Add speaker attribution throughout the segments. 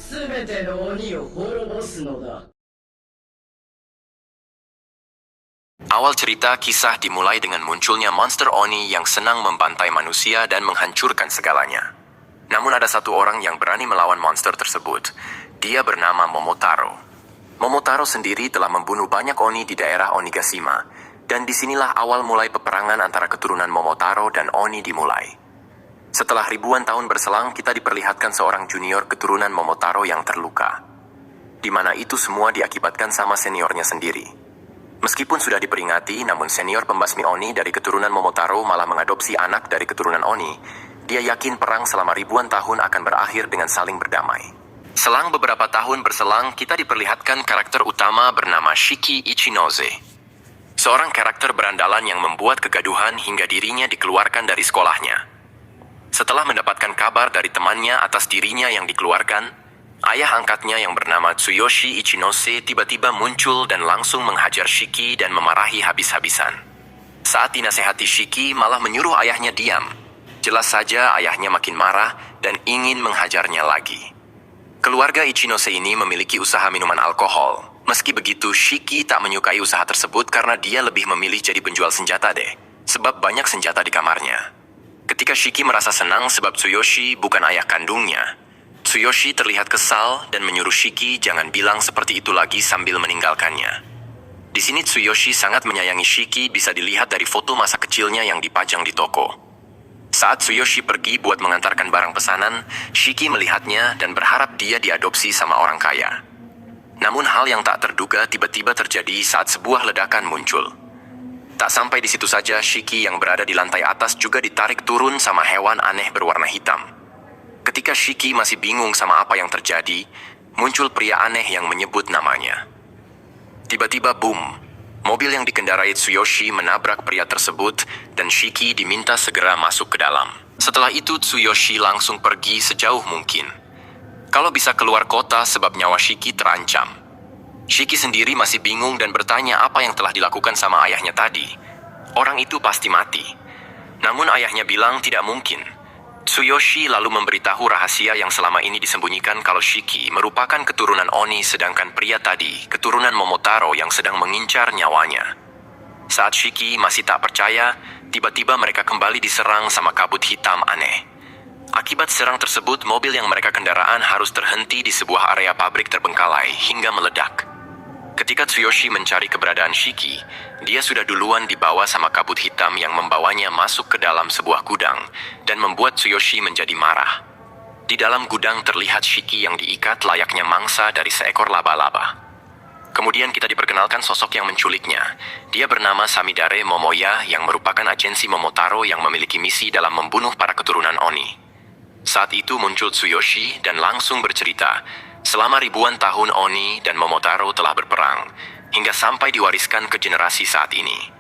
Speaker 1: 全ての鬼を滅ぼすのだ。
Speaker 2: Awal cerita kisah dimulai dengan munculnya monster Oni yang senang membantai manusia dan menghancurkan segalanya. Namun ada satu orang yang berani melawan monster tersebut. Dia bernama Momotaro. Momotaro sendiri telah membunuh banyak Oni di daerah Onigashima, dan disinilah awal mulai peperangan antara keturunan Momotaro dan Oni dimulai. Setelah ribuan tahun berselang, kita diperlihatkan seorang junior keturunan Momotaro yang terluka, di mana itu semua diakibatkan sama seniornya sendiri. Meskipun sudah diperingati, namun senior pembasmi Oni dari keturunan Momotaro malah mengadopsi anak dari keturunan Oni. Dia yakin perang selama ribuan tahun akan berakhir dengan saling berdamai. Selang beberapa tahun berselang, kita diperlihatkan karakter utama bernama Shiki Ichinose. Seorang karakter berandalan yang membuat kegaduhan hingga dirinya dikeluarkan dari sekolahnya. Setelah mendapatkan kabar dari temannya atas dirinya yang dikeluarkan, ayah angkatnya yang bernama Tsuyoshi Ichinose tiba-tiba muncul dan langsung menghajar Shiki dan memarahi habis-habisan. Saat dinasehati, Shiki malah menyuruh ayahnya diam. Jelas saja ayahnya makin marah dan ingin menghajarnya lagi. Keluarga Ichinose ini memiliki usaha minuman alkohol. Meski begitu, Shiki tak menyukai usaha tersebut karena dia lebih memilih jadi penjual senjata deh, sebab banyak senjata di kamarnya. Ketika Shiki merasa senang sebab Tsuyoshi bukan ayah kandungnya, Tsuyoshi terlihat kesal dan menyuruh Shiki jangan bilang seperti itu lagi sambil meninggalkannya. Di sini Tsuyoshi sangat menyayangi Shiki bisa dilihat dari foto masa kecilnya yang dipajang di toko. Saat Tsuyoshi pergi buat mengantarkan barang pesanan, Shiki melihatnya dan berharap dia diadopsi sama orang kaya. Namun hal yang tak terduga tiba-tiba terjadi saat sebuah ledakan muncul. Tak sampai di situ saja, Shiki yang berada di lantai atas juga ditarik turun sama hewan aneh berwarna hitam. Ketika Shiki masih bingung sama apa yang terjadi, muncul pria aneh yang menyebut namanya. Tiba-tiba boom, mobil yang dikendarai Tsuyoshi menabrak pria tersebut dan Shiki diminta segera masuk ke dalam. Setelah itu Tsuyoshi langsung pergi sejauh mungkin. Kalau bisa keluar kota sebab nyawa Shiki terancam. Shiki sendiri masih bingung dan bertanya apa yang telah dilakukan sama ayahnya tadi. Orang itu pasti mati. Namun ayahnya bilang tidak mungkin. Tsuyoshi lalu memberitahu rahasia yang selama ini disembunyikan kalau Shiki merupakan keturunan Oni sedangkan pria tadi keturunan Momotaro yang sedang mengincar nyawanya. Saat Shiki masih tak percaya, tiba-tiba mereka kembali diserang sama kabut hitam aneh. Akibat serang tersebut, mobil yang mereka kendaraan harus terhenti di sebuah area pabrik terbengkalai hingga meledak. Ketika Tsuyoshi mencari keberadaan Shiki, dia sudah duluan dibawa sama kabut hitam yang membawanya masuk ke dalam sebuah gudang dan membuat Tsuyoshi menjadi marah. Di dalam gudang terlihat Shiki yang diikat layaknya mangsa dari seekor laba-laba. Kemudian kita diperkenalkan sosok yang menculiknya. Dia bernama Samidare Momoya yang merupakan agensi Momotaro yang memiliki misi dalam membunuh para keturunan Oni. Saat itu muncul Tsuyoshi dan langsung bercerita, selama ribuan tahun Oni dan Momotaro telah berperang, hingga sampai diwariskan ke generasi saat ini.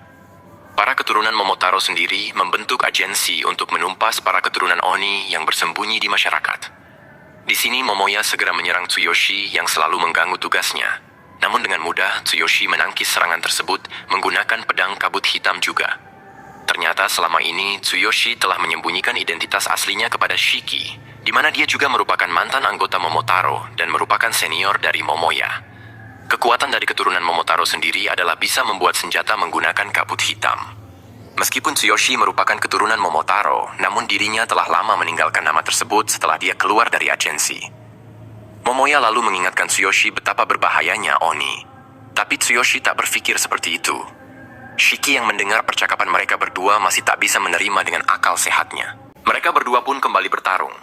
Speaker 2: Para keturunan Momotaro sendiri membentuk agensi untuk menumpas para keturunan Oni yang bersembunyi di masyarakat. Di sini Momoya segera menyerang Tsuyoshi yang selalu mengganggu tugasnya. Namun dengan mudah Tsuyoshi menangkis serangan tersebut menggunakan pedang kabut hitam juga. Ternyata selama ini Tsuyoshi telah menyembunyikan identitas aslinya kepada Shiki, di mana dia juga merupakan mantan anggota Momotaro dan merupakan senior dari Momoya. Kekuatan dari keturunan Momotaro sendiri adalah bisa membuat senjata menggunakan kabut hitam. Meskipun Tsuyoshi merupakan keturunan Momotaro, namun dirinya telah lama meninggalkan nama tersebut setelah dia keluar dari agensi. Momoya lalu mengingatkan Tsuyoshi betapa berbahayanya Oni. Tapi Tsuyoshi tak berpikir seperti itu. Shiki yang mendengar percakapan mereka berdua masih tak bisa menerima dengan akal sehatnya. Mereka berdua pun kembali bertarung.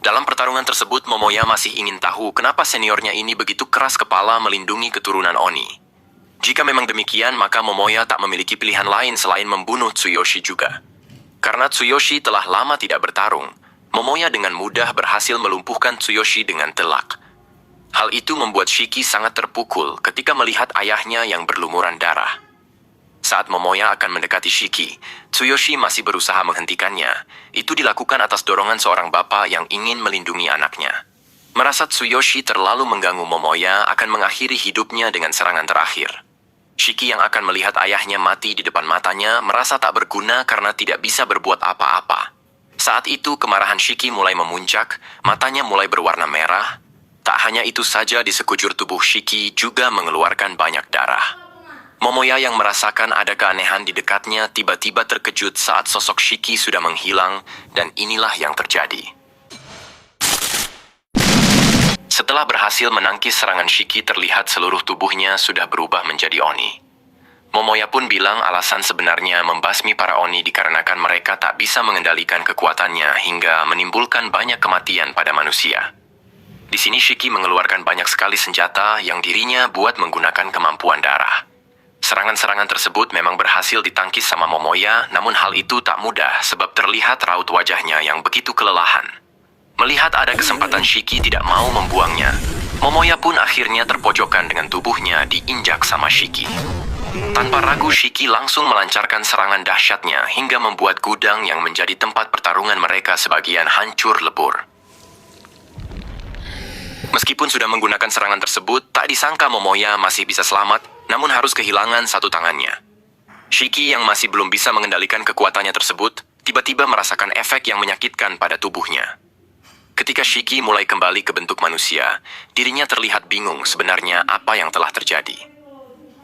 Speaker 2: Dalam pertarungan tersebut, Momoya masih ingin tahu kenapa seniornya ini begitu keras kepala melindungi keturunan Oni. Jika memang demikian, maka Momoya tak memiliki pilihan lain selain membunuh Tsuyoshi juga. Karena Tsuyoshi telah lama tidak bertarung, Momoya dengan mudah berhasil melumpuhkan Tsuyoshi dengan telak. Hal itu membuat Shiki sangat terpukul ketika melihat ayahnya yang berlumuran darah. Saat Momoya akan mendekati Shiki, Tsuyoshi masih berusaha menghentikannya. Itu dilakukan atas dorongan seorang bapak yang ingin melindungi anaknya. Merasa Tsuyoshi terlalu mengganggu Momoya akan mengakhiri hidupnya dengan serangan terakhir. Shiki yang akan melihat ayahnya mati di depan matanya merasa tak berguna karena tidak bisa berbuat apa-apa. Saat itu kemarahan Shiki mulai memuncak, matanya mulai berwarna merah. Tak hanya itu saja, di sekujur tubuh Shiki juga mengeluarkan banyak darah. Momoya yang merasakan ada keanehan di dekatnya tiba-tiba terkejut saat sosok Shiki sudah menghilang, dan inilah yang terjadi. Setelah berhasil menangkis serangan Shiki, terlihat seluruh tubuhnya sudah berubah menjadi Oni. Momoya pun bilang alasan sebenarnya membasmi para Oni dikarenakan mereka tak bisa mengendalikan kekuatannya hingga menimbulkan banyak kematian pada manusia. Di sini Shiki mengeluarkan banyak sekali senjata yang dirinya buat menggunakan kemampuan darah. Serangan-serangan tersebut memang berhasil ditangkis sama Momoya, namun hal itu tak mudah sebab terlihat raut wajahnya yang begitu kelelahan. Melihat ada kesempatan Shiki tidak mau membuangnya, Momoya pun akhirnya terpojokan dengan tubuhnya diinjak sama Shiki. Tanpa ragu, Shiki langsung melancarkan serangan dahsyatnya hingga membuat gudang yang menjadi tempat pertarungan mereka sebagian hancur lebur. Meskipun sudah menggunakan serangan tersebut, tak disangka Momoya masih bisa selamat, namun harus kehilangan satu tangannya. Shiki yang masih belum bisa mengendalikan kekuatannya tersebut, tiba-tiba merasakan efek yang menyakitkan pada tubuhnya. Ketika Shiki mulai kembali ke bentuk manusia, dirinya terlihat bingung sebenarnya apa yang telah terjadi.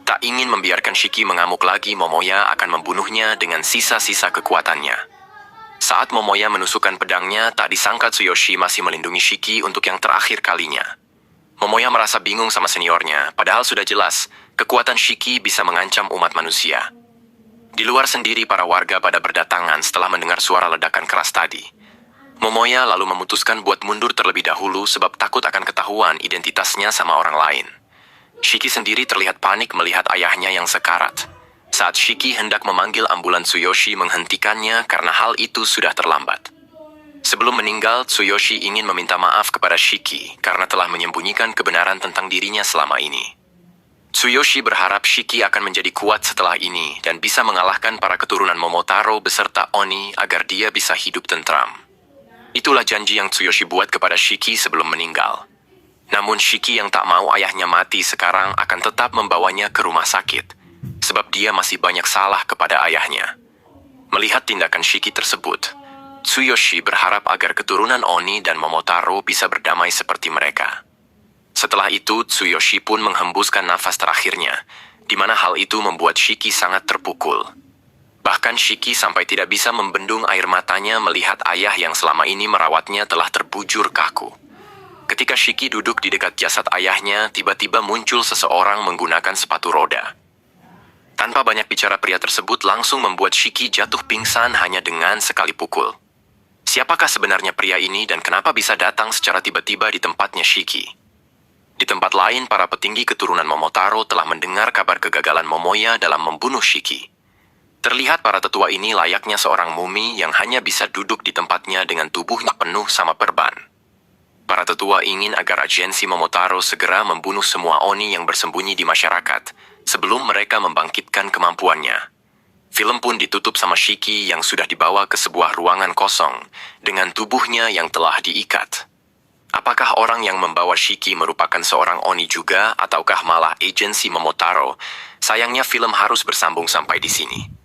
Speaker 2: Tak ingin membiarkan Shiki mengamuk lagi, Momoya akan membunuhnya dengan sisa-sisa kekuatannya. Saat Momoya menusukkan pedangnya, tak disangka Tsuyoshi masih melindungi Shiki untuk yang terakhir kalinya. Momoya merasa bingung sama seniornya, padahal sudah jelas kekuatan Shiki bisa mengancam umat manusia. Di luar sendiri, para warga pada berdatangan setelah mendengar suara ledakan keras tadi. Momoya lalu memutuskan buat mundur terlebih dahulu sebab takut akan ketahuan identitasnya sama orang lain. Shiki sendiri terlihat panik melihat ayahnya yang sekarat. Saat Shiki hendak memanggil ambulans, Tsuyoshi menghentikannya karena hal itu sudah terlambat. Sebelum meninggal, Tsuyoshi ingin meminta maaf kepada Shiki karena telah menyembunyikan kebenaran tentang dirinya selama ini. Tsuyoshi berharap Shiki akan menjadi kuat setelah ini dan bisa mengalahkan para keturunan Momotaro beserta Oni agar dia bisa hidup tentram. Itulah janji yang Tsuyoshi buat kepada Shiki sebelum meninggal. Namun Shiki yang tak mau ayahnya mati sekarang akan tetap membawanya ke rumah sakit, sebab dia masih banyak salah kepada ayahnya. Melihat tindakan Shiki tersebut, Tsuyoshi berharap agar keturunan Oni dan Momotaro bisa berdamai seperti mereka. Setelah itu, Tsuyoshi pun menghembuskan nafas terakhirnya, di mana hal itu membuat Shiki sangat terpukul. Bahkan Shiki sampai tidak bisa membendung air matanya melihat ayah yang selama ini merawatnya telah terbujur kaku. Ketika Shiki duduk di dekat jasad ayahnya, tiba-tiba muncul seseorang menggunakan sepatu roda. Tanpa banyak bicara, pria tersebut langsung membuat Shiki jatuh pingsan hanya dengan sekali pukul. Siapakah sebenarnya pria ini dan kenapa bisa datang secara tiba-tiba di tempatnya Shiki? Di tempat lain, para petinggi keturunan Momotaro telah mendengar kabar kegagalan Momoya dalam membunuh Shiki. Terlihat para tetua ini layaknya seorang mumi yang hanya bisa duduk di tempatnya dengan tubuhnya penuh sama perban. Para tetua ingin agar agensi Momotaro segera membunuh semua Oni yang bersembunyi di masyarakat sebelum mereka membangkitkan kemampuannya. Film pun ditutup sama Shiki yang sudah dibawa ke sebuah ruangan kosong dengan tubuhnya yang telah diikat. Apakah orang yang membawa Shiki merupakan seorang Oni juga ataukah malah agensi Momotaro? Sayangnya film harus bersambung sampai di sini.